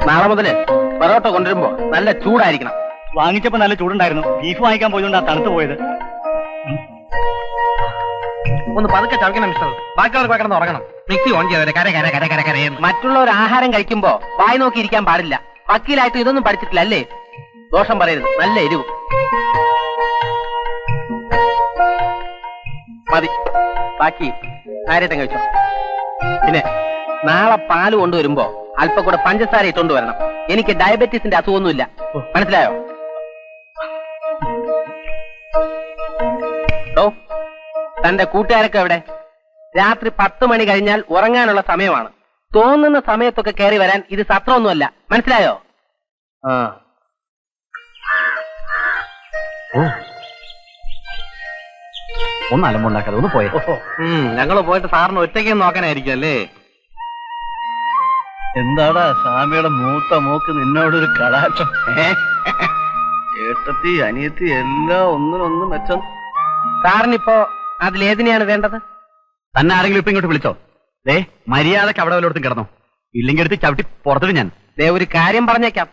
നാളെ മുതല് പൊറോട്ട കൊണ്ടുവരുമ്പോ നല്ല ചൂടായിരിക്കണം. വാങ്ങിച്ചപ്പോ നല്ല ചൂടുണ്ടായിരുന്നു. ബീഫ് വാങ്ങിക്കാൻ പോയതുകൊണ്ടാ തണുത്ത് പോയത്. ഒന്ന് പതുക്കെ ചവയ്ക്കണം മിസ്റ്റർ. ബാക്കിയുള്ളവർക്ക് കിടന്ന് ഉറങ്ങണം. മിക്സി ഓൺ ചെയ്തവരെ കര കര കര കര കര. മറ്റുള്ളവർ ആഹാരം കഴിക്കുമ്പോ വായി നോക്കി ഇരിക്കാൻ പാടില്ല. വക്കീലായിട്ട് ഇതൊന്നും പഠിച്ചിട്ടില്ല അല്ലേ? ദോഷം പറയരുത്. നല്ല എരിവ് മതി. ബാക്കി കാര്യമായിട്ടും കഴിച്ചോ. പിന്നെ നാളെ പാല് കൊണ്ടുവരുമ്പോ അല്പം കൂടെ പഞ്ചസാര ഇട്ടുകൊണ്ട് വരണം. എനിക്ക് ഡയബറ്റീസിന്റെ അസുഖമൊന്നുമില്ല. മനസ്സിലായോ? തന്റെ കൂട്ടുകാരൊക്കെ എവിടെ? രാത്രി 10 മണി കഴിഞ്ഞാൽ ഉറങ്ങാനുള്ള സമയമാണ്. തോന്നുന്ന സമയത്തൊക്കെ കയറി വരാൻ ഇത് സത്രമൊന്നുമല്ല. മനസ്സിലായോ? ഒന്ന് അലമ്പുണ്ടാക്കാതെ ഒന്ന് പോയോ. ഞങ്ങള് പോയിട്ട് സാറിന് ഒറ്റയ്ക്ക് നോക്കാനായിരിക്കും അല്ലേ? എന്താടാ സ്വാമിയുടെ മൂത്ത മോക്ക് നിന്നോടൊരു കടാക്ഷം? ഏട്ടത്തി അനിയത്തി എല്ലാം ഒന്നിനൊന്നും മെച്ചം. സാറിനിപ്പോ അതിലേതിനെയാണ് വേണ്ടത്? തന്നെ ആരെങ്കിലും ഇപ്പൊ ഇങ്ങോട്ട് വിളിച്ചോ? ദേ മര്യാദക്ക് അവിടെ വല്ലയിടത്തും കിടന്നോ, ഇല്ലെങ്കിൽ എടുത്ത് ചവിട്ടി പുറത്തിട്ട് ഞാൻ. ദേ ഒരു കാര്യം പറഞ്ഞേക്കാം.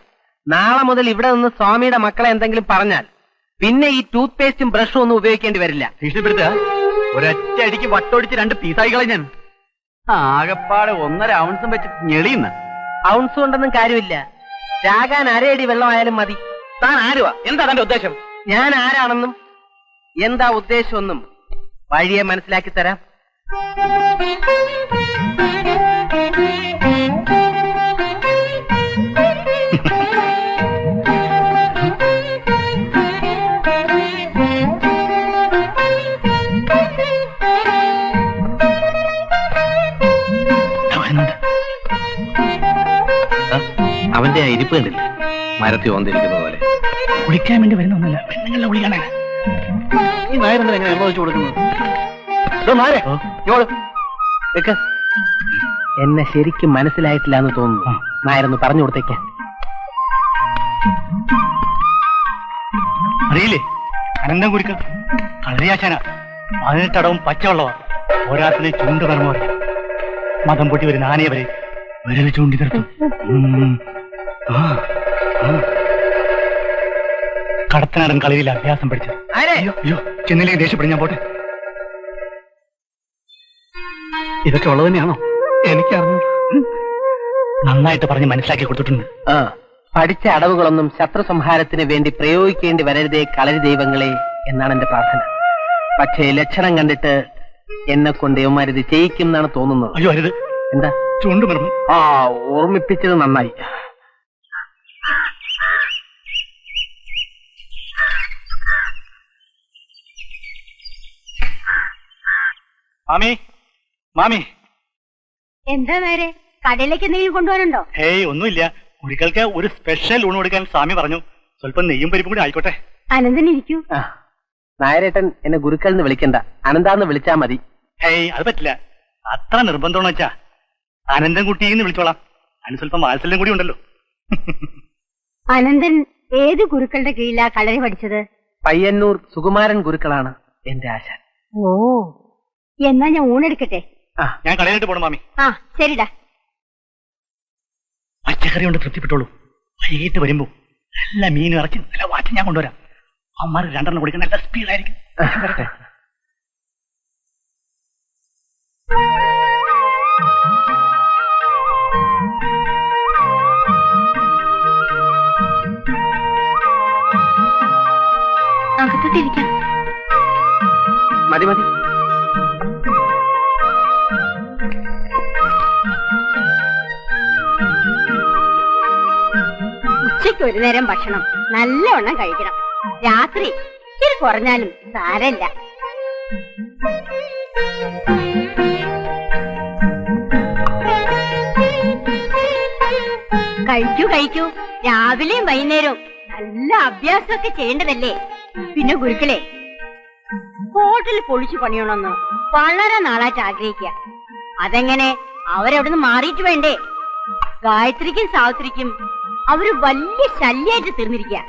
നാളെ മുതൽ ഇവിടെ നിന്ന് സ്വാമിയുടെ മക്കളെ എന്തെങ്കിലും പറഞ്ഞാൽ പിന്നെ ഈ ടൂത്ത് പേസ്റ്റും ബ്രഷും ഒന്നും ഉപയോഗിക്കേണ്ടി വരില്ല. ഭീഷണിപ്പെടുത്തുക? ഒരൊറ്റ അടിക്ക് വട്ടൊടിച്ച് 2 പീസായി കളഞ്ഞ ഞാൻ. ആകപ്പാടെ 1.5 ഔൺസും വെച്ച് ഞെളിയുന്ന. ഔൺസ് കൊണ്ടൊന്നും കാര്യമില്ല. രാഗാൻ അരയടി വെള്ളമായാലും മതി. താൻ ആരുവാ? എന്താ തന്റെ ഉദ്ദേശം? ഞാൻ ആരാണെന്നും എന്താ ഉദ്ദേശമെന്നും വഴിയെ മനസ്സിലാക്കി തരാം. അവന്റെ ഇരിപ്പ് കണ്ടില്ല, മരത്തിൽ വന്നിരിക്കുന്ന പോലെ. കുളിക്കാൻ വേണ്ടി വരുന്ന ഒന്നല്ല, പെണ്ണുങ്ങളെ കുളിക്കാനാ. ഈ നായരെന്താ എങ്ങനെ എണ്ണ വെച്ച് കൊടുക്കുന്നത്? എന്നെ ശരിക്കും മനസ്സിലായിട്ടില്ല എന്ന് തോന്നുന്നു. നായരൊന്ന് പറഞ്ഞു കൊടുത്തേക്ക. അറിയില്ലേ, അനന്തം കുരുക്ക കളരിയാശാന 18 അടവും പച്ചവെള്ളവാ. ഒരാത്തിന് ചൂണ്ട് കർമ്മ മതം പൊട്ടി വരുന്ന ആനയെ വരെ വിരൽ ചൂണ്ടി നിർത്തും. കടത്തനാടൻ കളരിയിൽ അഭ്യാസം പഠിച്ചത്. അയ്യോ ചെന്നിലേക്ക് ദേഷ്യപ്പെടും. ഞാൻ പോട്ടെ. ഇതൊക്കെ ഉള്ളത് തന്നെയാണോ? എനിക്കറിഞ്ഞു. നന്നായിട്ട് പറഞ്ഞ് മനസ്സിലാക്കി കൊടുത്തിട്ടുണ്ട്. പഠിച്ച അടവുകളൊന്നും ശത്രു സംഹാരത്തിന് വേണ്ടി പ്രയോഗിക്കേണ്ടി വരരുതേ കളരി ദൈവങ്ങളെ എന്നാണ് എന്റെ പ്രാർത്ഥന. പക്ഷേ ലക്ഷണം കണ്ടിട്ട് എന്നെ കൊണ്ട് യവന്മാരിത് ചെയ്യിക്കും എന്നാണ് തോന്നുന്നത്. അയ്യോ അരുത്. എന്താ? ചൂണ്ട് മറന്നു. ഓർമ്മിപ്പിച്ചത് നന്നായി. മാമി, മാമി. എന്താ നേരെ? കടയിലേക്ക് എന്തെങ്കിലും കൊണ്ടുപോകാനുണ്ടോ? ഹേയ് ഒന്നുമില്ല. കുടികൾക്ക് ഒരു സ്പെഷ്യൽ ഊണ് കൊടുക്കാൻ സ്വാമി പറഞ്ഞു. സ്വല്പം നെയ്യും പരിപ്പും കൂടി ആയിക്കോട്ടെ. അനന്തൻ ഇരിക്കൂ. നായരേട്ടൻ എന്നെ ഗുരുക്കൾ എന്ന് വിളിക്കണ്ട, അനന്താന്ന് വിളിച്ചാ മതി. ഹേയ് അത് പറ്റില്ല. അത്ര നിർബന്ധമാണെന്ന് വെച്ചാ അനന്തൻകുട്ടിന്ന് വിളിച്ചോളാം. അതിന് സ്വല്പം വാത്സല്യം കൂടി ഉണ്ടല്ലോ. അനന്തൻ ഏത് ഗുരുക്കളുടെ കീഴിലാ കളരി പഠിച്ചത്? പയ്യന്നൂർ സുകുമാരൻ ഗുരുക്കളാണ് എന്റെ ആശാൻ. ഓ, എന്നാ ഞാൻ ഊണെടുക്കട്ടെ. ഞാൻ കളയിലിട്ട് പോണം മാമി. ശരിടാ. പച്ചക്കറി കൊണ്ട് തൃപ്തിപ്പെട്ടോളൂ. വൈകിട്ട് വരുമ്പോ നല്ല മീൻ ഇറച്ചി നല്ല വാറ്റ് ഞാൻ കൊണ്ടുവരാം. അമ്മമാർ 2 എണ്ണം കുടിക്കാൻ നല്ല സ്പീഡായിരിക്കും. അകത്തോട്ടിരിക്കാം. മതി മതി. ഉച്ചയ്ക്ക് ഒരു നേരം ഭക്ഷണം നല്ലവണ്ണം കഴിക്കണം. രാത്രി ഇച്ചിരി കുറഞ്ഞാലും സാരമില്ല. കഴിക്കൂ കഴിക്കൂ. രാവിലെയും വൈകുന്നേരവും നല്ല അഭ്യാസമൊക്കെ ചെയ്യേണ്ടതല്ലേ? പിന്നെ ഗുരുക്കളെ, ഹോട്ടലിൽ പൊളിച്ചു പണിയണമെന്ന് വളരെ നാളായിട്ട് ആഗ്രഹിക്കുക. അതെങ്ങനെ അവരവിടുന്ന് മാറിയിട്ട് വേണ്ടേ? ഗായത്രിക്കും സാവിത്രിക്കും അവര് വലിയ ശല്യായിട്ട് തീർന്നിരിക്കുക.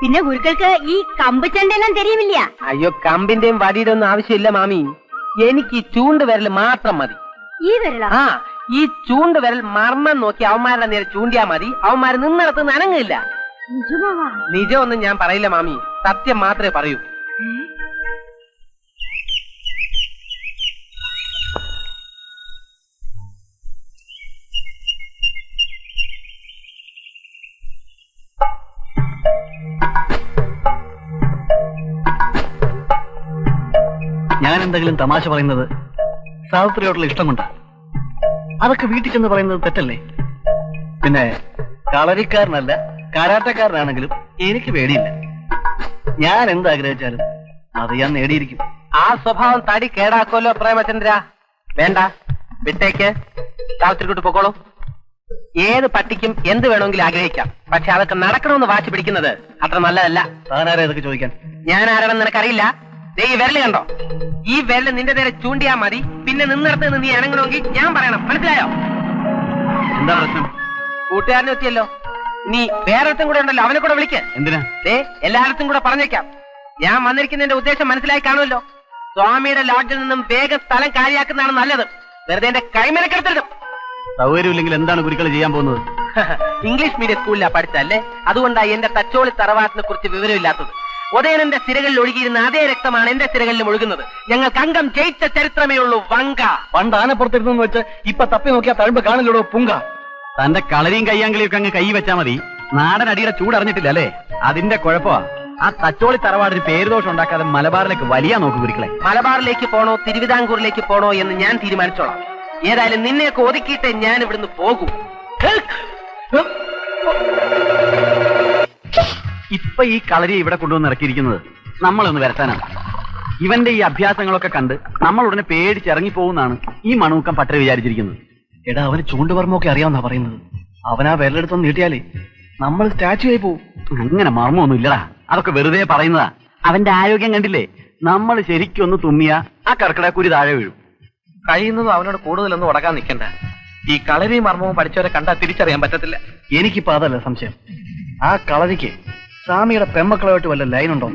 പിന്നെ ഗുരുക്കൾക്ക് ഈ കമ്പ് ചെണ്ടെല്ലാം തെരിയുമില്ല. അയ്യോ, കമ്പിന്റെയും വടിയുടെ ഒന്നും ആവശ്യമില്ല മാമി. എനിക്ക് ഈ ചൂണ്ട് വിരൽ മാത്രം മതി. ഈ വിരല? ആ, ഈ ചൂണ്ട് വിരൽ മർമ്മം നോക്കി അവന്മാരുടെ നേരെ ചൂണ്ടിയാ മതി. അവന്മാര് നിന്നിടത്ത് നനങ്ങില്ല. നിജമൊന്നും ഞാൻ പറയില്ല മാമി, സത്യം മാത്രമേ പറയൂ. ഞാൻ എന്തെങ്കിലും തമാശ പറയുന്നത് സാവിത്രിയോടുള്ള ഇഷ്ടം കൊണ്ടാ. അതൊക്കെ വീട്ടിൽ ചെന്ന് പറയുന്നത് തെറ്റല്ലേ? പിന്നെ കളരിക്കാരനല്ല, കാരാട്ടക്കാരനാണെങ്കിലും എനിക്ക് പേടിയില്ല. ഞാൻ എന്താഗ്രഹിച്ചാലും അത് ഞാൻ നേടിയിരിക്കും. ആ സ്വഭാവം തടി കേടാക്കുമല്ലോ പ്രേമചന്ദ്ര. വേണ്ട, വിട്ടേക്ക്. സാവിത്രിക്കൂട്ട് പൊക്കോളൂ. ഏത് പട്ടിക്കും എന്ത് വേണമെങ്കിലും ആഗ്രഹിക്കാം, പക്ഷെ അതൊക്കെ നടക്കണമെന്ന് വാശി പിടിക്കുന്നത് അത്ര നല്ലതല്ല. താനാരാ ഇതൊക്കെ ചോദിക്കാൻ? ഞാൻ ആരാണെന്ന് നിനക്കറിയില്ല. ഈ വിരല് കണ്ടോ? ഈ വിരല് നിന്റെ നേരെ ചൂണ്ടിയാ മതി. പിന്നെ നിന്നിടത്ത് നിന്ന് നീ ഇണങ്ങണമെങ്കിൽ ഞാൻ പറയണം. മനസ്സിലായോ? എന്താ പ്രശ്നം? കൂട്ടുകാരനെ എത്തിയല്ലോ. നീ വേറൊരുത്തും കൂടെ ഉണ്ടല്ലോ, അവനെ കൂടെ വിളിക്ക്. എന്തിനാ? എല്ലായിടത്തും കൂടെ പറഞ്ഞേക്കാം. ഞാൻ വന്നിരിക്കുന്നതിന്റെ ഉദ്ദേശം മനസ്സിലായി കാണുമല്ലോ. സ്വാമിയുടെ ലോഡ്ജിൽ നിന്നും വേഗം സ്ഥലം കാര്യാക്കുന്നതാണ് നല്ലത്. വെറുതെ എന്റെ കൈമലക്കെടുത്തിടും. സൗകര്യമില്ലെങ്കിൽ എന്താണ് ഗുരുക്കൾ ചെയ്യാൻ പോകുന്നത്? ഇംഗ്ലീഷ് മീഡിയം സ്കൂളിലാ പഠിച്ചല്ലേ, അതുകൊണ്ടായി എന്റെ തച്ചോളി തറവാട്ടിനെ കുറിച്ച് വിവരമില്ലാത്തത്. ഉദയനന്റെ സിരകളിൽ ഒഴുകിയിരുന്ന അതേ രക്തമാണ് എന്റെ സിരകളിലും ഒഴുകുന്നത്. ഞങ്ങൾക്ക് അംഗം ജയിച്ച ചരിത്രമേ ഉള്ളൂ. വങ്ക പണ്ട് ആനപ്പുറത്തിരുന്നു വെച്ച് ഇപ്പൊ തപ്പി നോക്കിയാ തഴമ്പ് കാണില്ലടോ പുങ്ക. തന്റെ കളരിയും കയ്യാങ്കളിയും ഒക്കെ അങ്ങ് കൈ വെച്ചാ മതി. നാടൻ അടിയുടെ ചൂടറിഞ്ഞിട്ടില്ല അല്ലേ? അതിന്റെ കുഴപ്പമാ. ആ തച്ചോളി തറവാടിന് പേരുദോഷം ഉണ്ടാക്കാതെ മലബാറിലേക്ക് വലിയ നോക്ക് ഗുരുക്കളെ. മലബാറിലേക്ക് പോണോ തിരുവിതാംകൂറിലേക്ക് പോണോ എന്ന് ഞാൻ തീരുമാനിച്ചോളാം. ഏതായാലും നിന്നെയൊക്കെ ഒതുക്കിയിട്ട് ഞാൻ ഇവിടുന്ന് പോകും. ഇപ്പൊ ഈ കളരി ഇവിടെ കൊണ്ടുവന്ന് ഇറക്കിയിരിക്കുന്നത് നമ്മളൊന്ന് വരട്ടാനാണ്. ഇവന്റെ ഈ അഭ്യാസങ്ങളൊക്കെ കണ്ട് നമ്മൾ ഉടനെ പേടിച്ചിറങ്ങിപ്പോകുന്നാണ് ഈ മണൂക്കം പട്ടരെ വിചാരിച്ചിരിക്കുന്നത്. എടാ, അവന് ചൂണ്ടുപറമ്പൊക്കെ അറിയാവുന്ന പറയുന്നത്. അവനാ വിരലെടുത്തൊന്ന് നീട്ടിയാലേ നമ്മൾ സ്റ്റാച്ചു ആയി പോവും. അങ്ങനെ മർമ്മൊന്നും ഇല്ലടാ, അതൊക്കെ വെറുതെ പറയുന്നതാ. അവന്റെ ആരോഗ്യം കണ്ടില്ലേ? നമ്മൾ ശരിക്കും ഒന്ന് തുമ്മിയ ആ കർക്കിടക്കുരി താഴെ വീഴും. കഴിയുന്നതും അവനോട് കൂടുതലൊന്നും ഉടക്കാൻ നിൽക്കണ്ട. ഈ കളരിയും മർമ്മവും പഠിച്ചവരെ കണ്ടാൽ തിരിച്ചറിയാൻ പറ്റത്തില്ല. എനിക്കിപ്പോ അതല്ല സംശയം. ആ കളരിക്ക് സ്വാമിയുടെ പെമ്മക്കളുമായിട്ട് വല്ല ലൈനുണ്ടോ?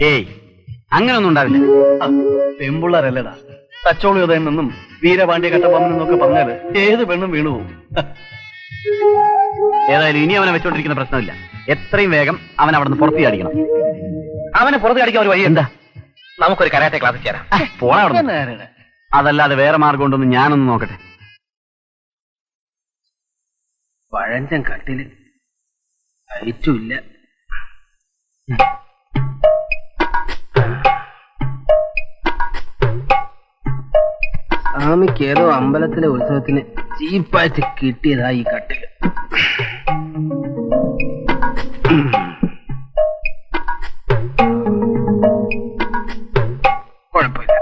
ഏയ്, അങ്ങനൊന്നും ഉണ്ടാവില്ല. പെമ്പിള്ളേരല്ലടാ. തച്ചോളി ഉദയം നിന്നും വീരപാണ്ഡ്യ കട്ടപ്പമ്മൻ എന്നൊക്കെ പറഞ്ഞാല് ഏത് പെണ്ണും വീണുപോകും. ഏതായാലും ഇനി അവനെ വെച്ചോണ്ടിരിക്കുന്ന പ്രശ്നമില്ല. എത്രയും വേഗം അവൻ അവിടെ നിന്ന് പുറത്തു ചാടിക്കണം. അവനെ പുറത്ത് കടിക്കാൻ ഒരു വഴി എന്താ? നമുക്കൊരു കരാട്ടെ ക്ലാസ്സിൽ ചേരാം. പോണ അവിടെ. അതല്ലാതെ വേറെ മാർഗം ഉണ്ടെന്ന് ഞാനൊന്ന് നോക്കട്ടെ. പഴഞ്ചൻ കട്ടില് ഹൈറ്റുമില്ല. സ്വാമിക്ക് ഏതോ അമ്പലത്തിലെ ഉത്സവത്തിന് ചീപ്പായിട്ട് കിട്ടിയതാ ഈ കട്ടില്. കുഴപ്പമില്ല.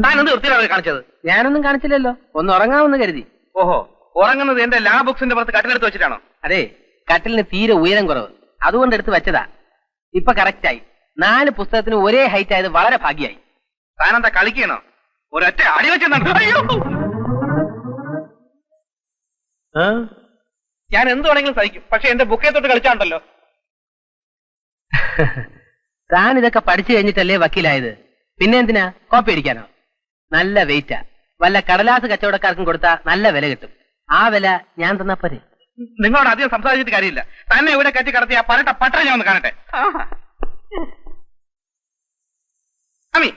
താനെന്ത് വൃത്തിയാണ് കാണിച്ചത്? ഞാനൊന്നും കാണിച്ചില്ലല്ലോ. ഒന്ന് ഉറങ്ങാമെന്ന് കരുതി. ഓഹോ, ഉറങ്ങുന്നത് എന്റെ ലാ ബുക്സിന്റെ പുറത്ത് കട്ടിലെടുത്ത് വെച്ചിട്ടാണോ? അതെ, കട്ടിലിന് തീരെ ഉയരം കുറവ്, അതുകൊണ്ട് എടുത്ത് വെച്ചതാ. ഇപ്പൊ കറക്റ്റായി. 4 പുസ്തകത്തിന് ഒരേ ഹൈറ്റ് ആയത് വളരെ ഭാഗ്യായി. താനെന്താ കളിക്കണോ? ഒരൊറ്റ അടി വെച്ചെന്നാണ്. ഞാൻ എന്ത് വേണമെങ്കിലും സഹിക്കും, പക്ഷെ എന്റെ ബുക്കേ തൊട്ട് കളിച്ചാണ്ടല്ലോ. താൻ ഇതൊക്കെ പഠിച്ചു കഴിഞ്ഞിട്ടല്ലേ വക്കീലായത്? പിന്നെ എന്തിനാ കോപ്പി അടിക്കാനോ? നല്ല വെയിറ്റാ. വല്ല കടലാസ് കച്ചവടക്കാർക്കും കൊടുത്താൽ നല്ല വില കിട്ടും. ആ വില ഞാൻ തന്നാ പോരെ. നിങ്ങളോട് അധികം സംസാരിച്ചിട്ട് കാര്യമില്ല. തന്നെ ഇവിടെ കറ്റി കടത്തി ആ പരട്ട പട്ട ഞാൻ ഒന്ന് കാണട്ടെ. അമ്മി,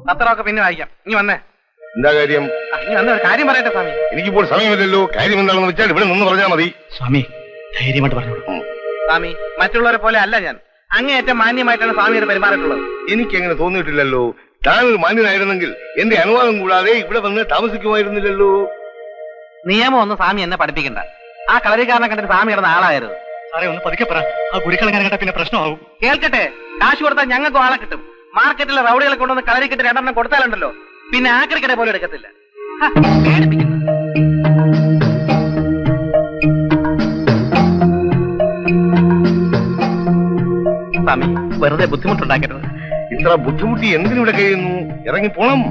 പത്രമൊക്കെ പിന്നെ വായിക്കാം. ഇനി വന്നേ. എന്താ കാര്യം? ഇനി വന്ന ഒരു കാര്യം പറയട്ടെ സ്വാമി. എനിക്കിപ്പോൾ സമയമില്ലല്ലോ. കാര്യം എന്താണെന്ന് വെച്ചാൽ ഇവിടെ നിന്ന് പറഞ്ഞാൽ മതി. സ്വാമി, ധൈര്യമായിട്ട് പറഞ്ഞോളൂ. സ്വാമി, മറ്റുള്ളവരെ പോലെ അല്ല ഞാൻ. അങ്ങേയറ്റം മാന്യമായിട്ടാണ് സ്വാമിയുടെ പെരുമാറിയിട്ടുള്ളത്. എനിക്ക് അങ്ങനെ തോന്നിയിട്ടില്ലല്ലോ. താനൊരു മാന്യനായിരുന്നെങ്കിൽ എന്റെ അനുവാദം കൂടാതെ ഇവിടെ വന്ന് താമസിക്കുമായിരുന്നില്ലല്ലോ. നിയമം ഒന്നും സ്വാമി എന്നെ പഠിപ്പിക്കണ്ട. ആ കളരിക്കാരനെ കണ്ടിട്ട് സ്വാമി കിടന്ന ആളായിരുന്നു. സാറേ, ഒന്ന് പതുക്കെ പറ. ആ ഗുരുക്കളെങ്ങനെ കേട്ടാ പിന്നെ പ്രശ്നമാവും. കേൾക്കട്ടെ, കാശ് കൊടുത്താൽ ഞങ്ങൾക്ക് ആളെ കിട്ടും. മാർക്കറ്റിലെ റൗഡികളെ കൊണ്ടുവന്ന് കളരിക്കിട്ട് 2 കൊടുത്താലുണ്ടല്ലോ, പിന്നെ ആക്രിക്കട പോലും എടുക്കത്തില്ല. പേടിപ്പിക്കുന്നു. സ്വാമി വെറുതെ ബുദ്ധിമുട്ടുണ്ടാക്കരുത്. ഇത്ര ബുദ്ധിമുട്ടി എന്തിനിവിടെ കഴിയുന്നു? ഇറങ്ങി പോണം.